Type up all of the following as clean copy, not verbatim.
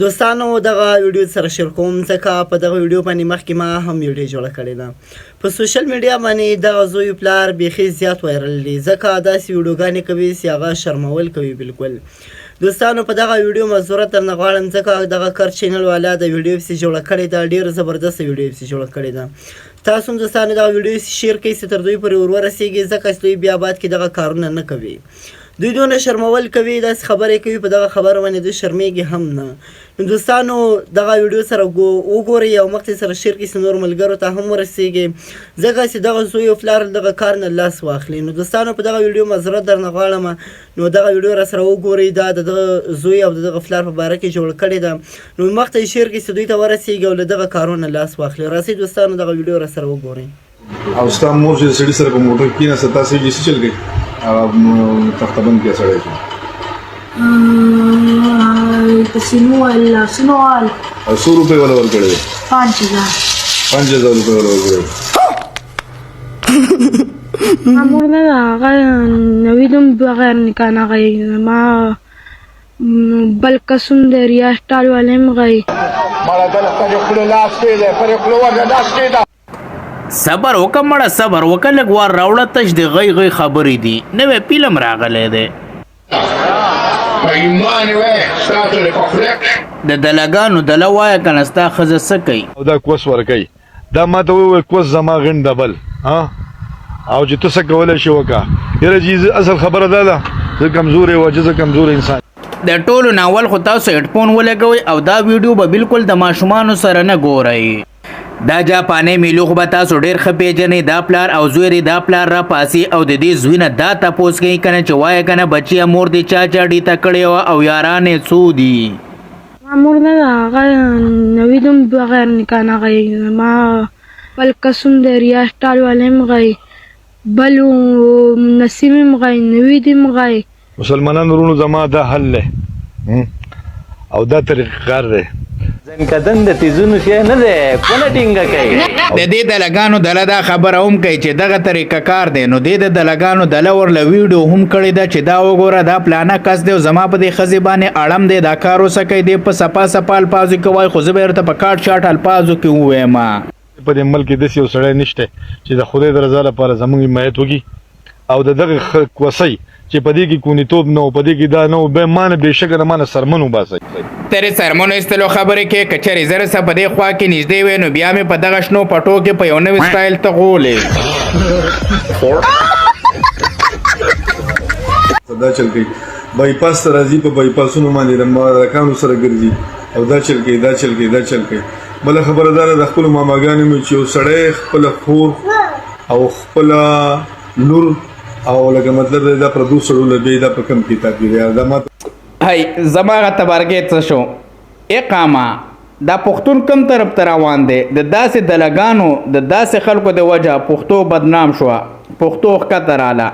دوستانو دغه ویډیو سره شیر کوم ځکه په دغه ویډیو باندې مخکې ما هم ویډیو جوړه کړې ده. په سوشل میډیا باندې دغه زوی پلار بیخي زیات وایرل دي ځکه داسې ویډیوګانې کوي چې هغه شرمول کوي. بالکل دوستانو په دغه ویډیو مزدوره درنه غواړم ځکه دغه کر چینل والا د ویډیو پسې جوړه کړې ده، ډېره زبردسته ویډیو پسې جوړه کړې ده. تاسو هم دوستانو دغه ویډیو شیر کړئ چې تر دوی پورې ورورسېږي ځکه چې دوی بیا بعد کې دغه کارونه نه کوي. دوی دونه شرمول کوي، داسې خبرې کوي، په دغه خبره باندې دوی شرمېږي هم نه. نو دوستانو دغه ویډیو سره وګورئ او مخکې سره شیر کړئ چې نور ملګرو ته هم ورسېږي ځکه چې دغه زوی او پلار دغه کار نه لاس واخلي. نو دوستانو په دغه ویډیو معذرت درنه غواړم، نو دغه ویډیو را سره وګورئ. دا د دغه زوی او د دغه پلار په باره کې جوړه کړې ده. نو مخته یې شیر کړئ چې دوی ته ورسېږي او له دغه کارونو لاس واخلي. راځئ دوستانو دغه ویډیو را سره وګورئ. او ستا مور چې سړي سره په موټر کېناسته تاسې یې څه چل کوي؟ تختبند کې سړی شو سنوال 100 روپۍ ولا ورکړی دی؟ 5000 روپۍ ولا ورکړی. مور نه ده هغه نوي دوم بغیر نکاح نه غوي ما بل قسم د ریاسټال والے هم غوي صبر وکړه مړه صبر وکړه لږ وار راوړه تش د غی غی خبرې دي نوی فلم راغلی دی د دلګانو دله وایه که نه ستا ښځه څه کوي او دا کوس ورکوي دا ما ته وویل کوس زما غڼ ډبل او چې ته څه کولی شي وکړه یاره جي اصل خبره دا ده زه کمزوری وه چې زه کمزوری انسان د ټولو ناول خو تاسو هیډفون ولګوئ او دا ویډیو به بالکل د ماشومانو سره نه ګورئ. دا جاپانی میلو خو به تاسو ډېر ښه پېژنئ. دا پلار او زوی دا پلار را پاسي او د دې زوی نه دا تپوس کوي که نه چې وایه که نه بچیه مور دې چا ډیته کړې وه او یاران یې څو دي؟ ما مور نه ده هغه نوي دوم بغیر نکاح نه غوي ما بل قسم د ریاسټال والے هم غوي بل نسیم هم غوي نوي دې هم غوي. مسلمانانو ورونو زما دا حل دی او دا طریقه کار دی زنکدن د تیزونو شی نه دی کونه ټینګه کوي. د دې دلګانو دله دا خبره هم کوي چې دغه طریقه کار دی. نو دې د دلګانو دله ورله ویډیو هم کړې ده چې دا وګوره دا پلانه کس دی او زما په دې ښځې باندې اړم دی دا کار اوسه کوي دی په سپا سپا الفاظو کې وایي خو زه به یې ورته په کاټ شاټ الفاظو کې ووایم. په دې ملک کې داسې یو سړی نشته چې د خدای د رضا لپاره زموږ حمایت وکړي او د دغه کوسۍ چې په دې کې کونیتوب نه و په دې کې دا نه و به ما نه بېشکه د ما نه سرمن وباسئ. ترې سرمنو ایستلو خبرې کې که چېرې زه رسه په دې خوا کې نږدې وی نو بیا مې په دغه شنو پټو کې په یو نوي سټایل ته غولې دا چل کوي بایپاس ته راځي په بایپاسونو باندې د مالکانو سره ګرځي او دا چل کوي دا چل کوي دا چل کوي. بله خبره دا ده د خپلو ماماګانو مې چې یو سړی خپله خور او خپله لور او لکه مطلب دا پردو سړو لبی دا په کم کتاب دی دا ما هی زما غ تبارګې څه شو اقامه دا پښتون کم طرف ته روان دی د داسې دلګانو د داسې خلکو د وجه پښتو بدنام شوه پښتو ښکته راله.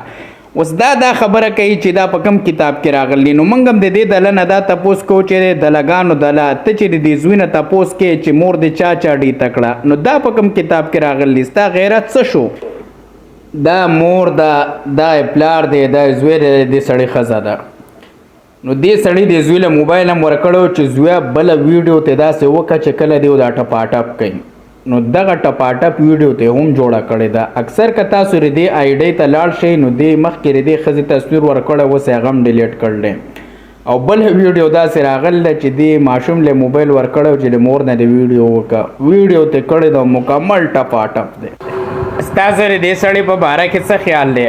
اوس دا خبره کوي چې دا په کم کتاب کې راغلی. نو موږ هم د دې دله نه دا تپوس کوو چې د دلګانو دله ته چې د دې زوی نه تپوس کوې چې مور دې چا ډیته کړه نو دا په کم کتاب کې راغلی ستا غیرت څه شو؟ دا مور دا پلار دی دا زوی دی دې سړی ښځه ده. نو دې سړي د زوی له موبایل هم ورکړو چې زویه بله ویډیو ته داسې وکړه چې کله دی دا ټپاټپ کوي. نو دغه ټپاټپ ویډیو ته هم جوړه کړې ده. اکثر که تاسو ردې آی ډۍ ته لاړ شئ نو دې مخکې ردې ښځې تصویر ورکړی اوس یې هغه هم ډیلیټ کړلی او بل ویډیو داسې راغلی ده چې دې ماشوم له موبایل ورکړی چې د مور نه د ویډیو وکړه ویډیو ته کړی ده مکمل ټپاټپ دی. ستا سره دې سړي په باره کې څه خیال دی؟